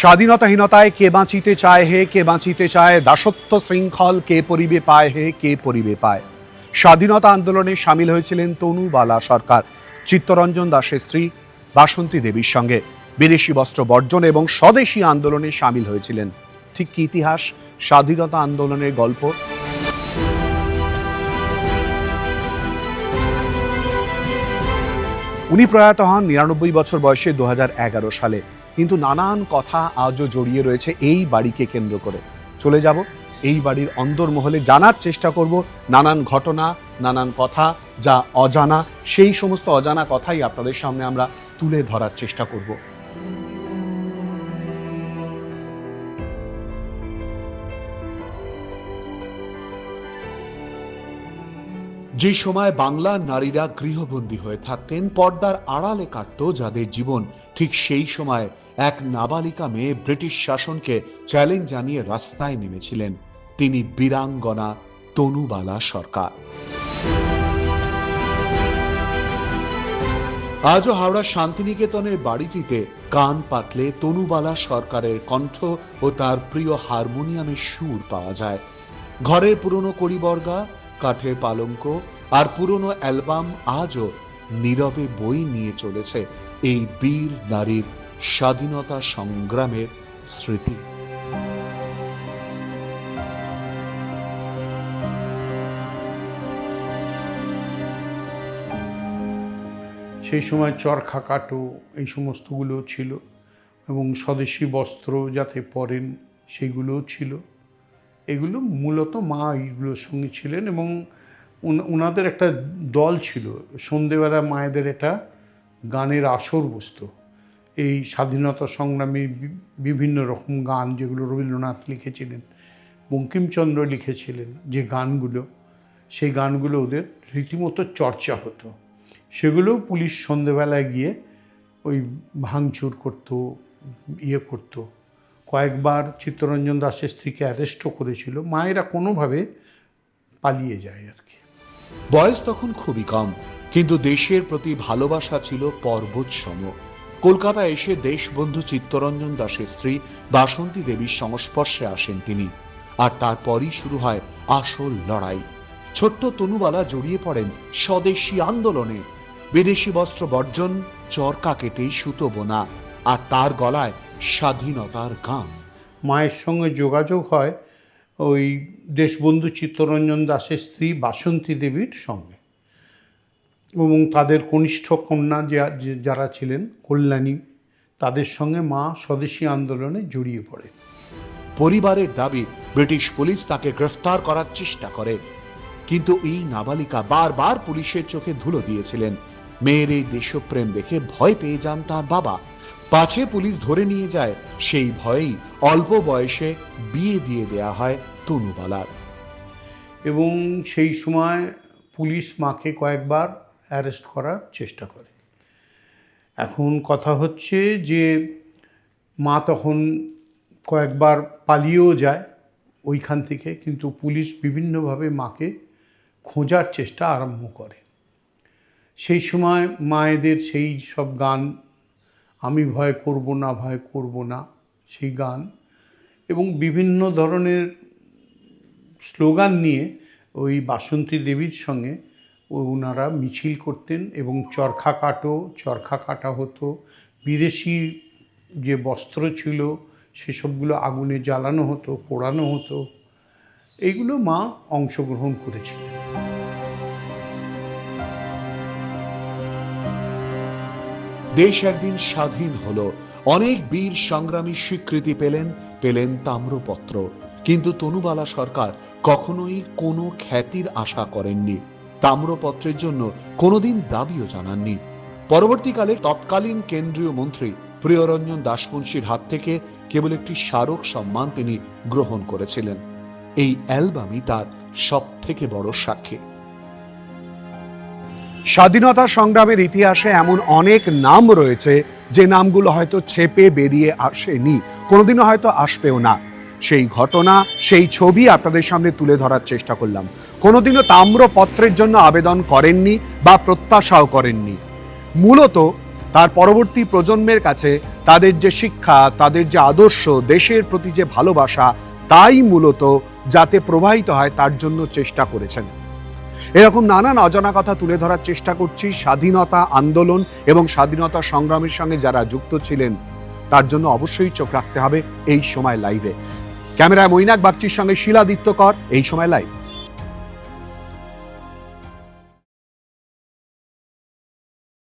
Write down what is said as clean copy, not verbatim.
স্বাধীনতাহীনতায় কে বাঁচিতে চায় হে, কে বাঁচিতে চায় দাসত্ব শৃঙ্খল, কে পরিবে পায় হে, কে পরিবে পায়। স্বাধীনতা আন্দোলনে সামিল হয়েছিলেন তনুবালা সরকার চিত্তরঞ্জন দাসের স্ত্রী বাসন্তী দেবীর সঙ্গে। বিদেশি বস্ত্র বর্জন এবং স্বদেশী আন্দোলনে সামিল হয়েছিলেন। ঠিক কি ইতিহাস স্বাধীনতা আন্দোলনের গল্প? উনি প্রয়াত হন ৯৯ বছর বয়সে ২০১১ সালে। কিন্তু নানান কথা আজও জড়িয়ে রয়েছে এই বাড়িকে কেন্দ্র করে। চলে যাব এই বাড়ির অন্দরমহলে, জানার চেষ্টা করব নানান ঘটনা, নানান কথা যা অজানা, সেই সমস্ত অজানা কথাই আপনাদের সামনে আমরা তুলে ধরার চেষ্টা করব। যে সময় বাংলার নারীরা গৃহবন্দী হয়ে থাকতেন, পর্দার আড়ালে কাটত যাদের জীবন, ঠিক সেই সময় এক নাবালিকা মেয়ে ব্রিটিশ শাসনকে চ্যালেঞ্জ জানিয়ে রাস্তায় নেমেছিলেন। তিনি বীরাঙ্গনা তনুবালা সরকার। আজও হাওড়ার শান্তিনিকেতনের বাড়িটিতে কান পাতলে তনুবালা সরকারের কণ্ঠ ও তার প্রিয় হারমোনিয়ামের সুর পাওয়া যায়। ঘরের পুরনো কড়িবর্গা, কাঠের পালঙ্ক আর পুরনো অ্যালবাম আজও নীরবে বই নিয়ে চলেছে এই বীর নারীর স্বাধীনতা সংগ্রামের স্মৃতি। সেই সময় চরখা কাটো এই সমস্তগুলো ছিল এবং স্বদেশি বস্ত্র যাতে পরেন সেগুলোও ছিল। এগুলো মূলত মা এইগুলোর সঙ্গে ছিলেন এবং ওনাদের একটা দল ছিল। সন্ধেবেলা মায়েদের একটা গানের আসর বসতো। এই স্বাধীনতা সংগ্রামী বিভিন্ন রকম গান যেগুলো রবীন্দ্রনাথ লিখেছিলেন, বঙ্কিমচন্দ্র লিখেছিলেন, যে গানগুলো, সেই গানগুলো ওদের রীতিমতো চর্চা হতো। সেগুলো পুলিশ সন্ধেবেলায় গিয়ে ওই ভাঙচুর করতো, করতো। কয়েকবার চিত্তরঞ্জন দাসের স্ত্রীকে অ্যারেস্টও করেছিল। মায়েরা কোনোভাবে পালিয়ে যায় আর কি। বয়স তখন খুবই কম, কিন্তু দেশের প্রতি ভালোবাসা ছিল পর্বত সম। কলকাতা এসে দেশবন্ধু চিত্তরঞ্জন দাসের স্ত্রী বাসন্তী দেবীর সংস্পর্শে আসেন তিনি, আর তারপরই শুরু হয় আসল লড়াই। ছোট্ট তনুবালা জড়িয়ে পড়েন স্বদেশী আন্দোলনে। বিদেশি বস্ত্র বর্জন, চরকা কেটে সুতো বোনা, আর তার গলায় স্বাধীনতার গান। মায়ের সঙ্গে যোগাযোগ হয় ওই দেশবন্ধু চিত্তরঞ্জন দাসের স্ত্রী বাসন্তী দেবীর সঙ্গে এবং তাদের কনিষ্ঠ কন্যা যারা ছিলেন কল্যাণী, তাদের সঙ্গে মা স্বদেশী আন্দোলনে জড়িয়ে পড়ে। পরিবারের দাবি ব্রিটিশ পুলিশ তাকে গ্রেফতার করার চেষ্টা করে, কিন্তু এই নাবালিকা বারবার পুলিশের চোখে ধুলো দিয়েছিলেন। মেয়ের এই দেশপ্রেম দেখে ভয় পেয়ে যান তার বাবা। পাছে পুলিশ ধরে নিয়ে যায়, সেই ভয়েই অল্প বয়সে বিয়ে দিয়ে দেয়া হয় তনুবালার। এবং সেই সময় পুলিশ মাকে কয়েকবার অ্যারেস্ট করার চেষ্টা করে। এখন কথা হচ্ছে যে মা তখন কয়েকবার পালিয়েও যায় ওইখান থেকে, কিন্তু পুলিশ বিভিন্নভাবে মাকে খোঁজার চেষ্টা আরম্ভ করে। সেই সময় মায়েদের সেই সব গান, আমি ভয় করব না, ভয় করব না, সেই গান এবং বিভিন্ন ধরনের স্লোগান নিয়ে ওই বাসন্তী দেবীর সঙ্গে ওনারা মিছিল করতেন এবং চরখা কাটা হতো। বিদেশি যে বস্ত্র ছিল সেসবগুলো আগুনে জ্বালানো হতো, পোড়ানো হতো। এইগুলো মা অংশগ্রহণ করেছিলেন। দেশ একদিন স্বাধীন হলো, অনেক বীর সংগ্রামী স্বীকৃতি পেলেন তাম্রপত্র, কিন্তু তনুবালা সরকার কখনোই কোনো খ্যাতির আশা করেননি। তাম্রপত্রের জন্য কোনোদিন দাবিও জানাননি। পরবর্তীকালে তৎকালীন কেন্দ্রীয় মন্ত্রী প্রিয়রঞ্জন দাসমুন্সির হাত থেকে কেবল একটি স্মারক সম্মান তিনি গ্রহণ করেছিলেন। এই অ্যালবামই তার সব থেকে বড় সাক্ষী। স্বাধীনতা সংগ্রামের ইতিহাসে এমন অনেক নাম রয়েছে যে নামগুলো হয়তো ছেপে বেরিয়ে আসেনি, কোনোদিনও হয়তো আসবেও না। সেই ঘটনা, সেই ছবি আপনাদের সামনে তুলে ধরার চেষ্টা করলাম। কোনোদিনও তাম্রপত্রের জন্য আবেদন করেননি বা প্রত্যাশাও করেননি। মূলত তার পরবর্তী প্রজন্মের কাছে তাদের যে শিক্ষা, তাদের যে আদর্শ, দেশের প্রতি যে ভালোবাসা, তাই মূলত যাতে প্রবাহিত হয় তার জন্য চেষ্টা করেছেন। এরকম নানান অজানা কথা তুলে ধরার চেষ্টা করছি। স্বাধীনতা আন্দোলন এবং স্বাধীনতা সংগ্রামের সঙ্গে যারা যুক্ত ছিলেন তার জন্য অবশ্যই চোখ রাখতে হবে এই সময় লাইভে। ক্যামেরায় মৈনাক বাগচির সঙ্গে শিলাদিত্য কর, এই সময় লাইভ।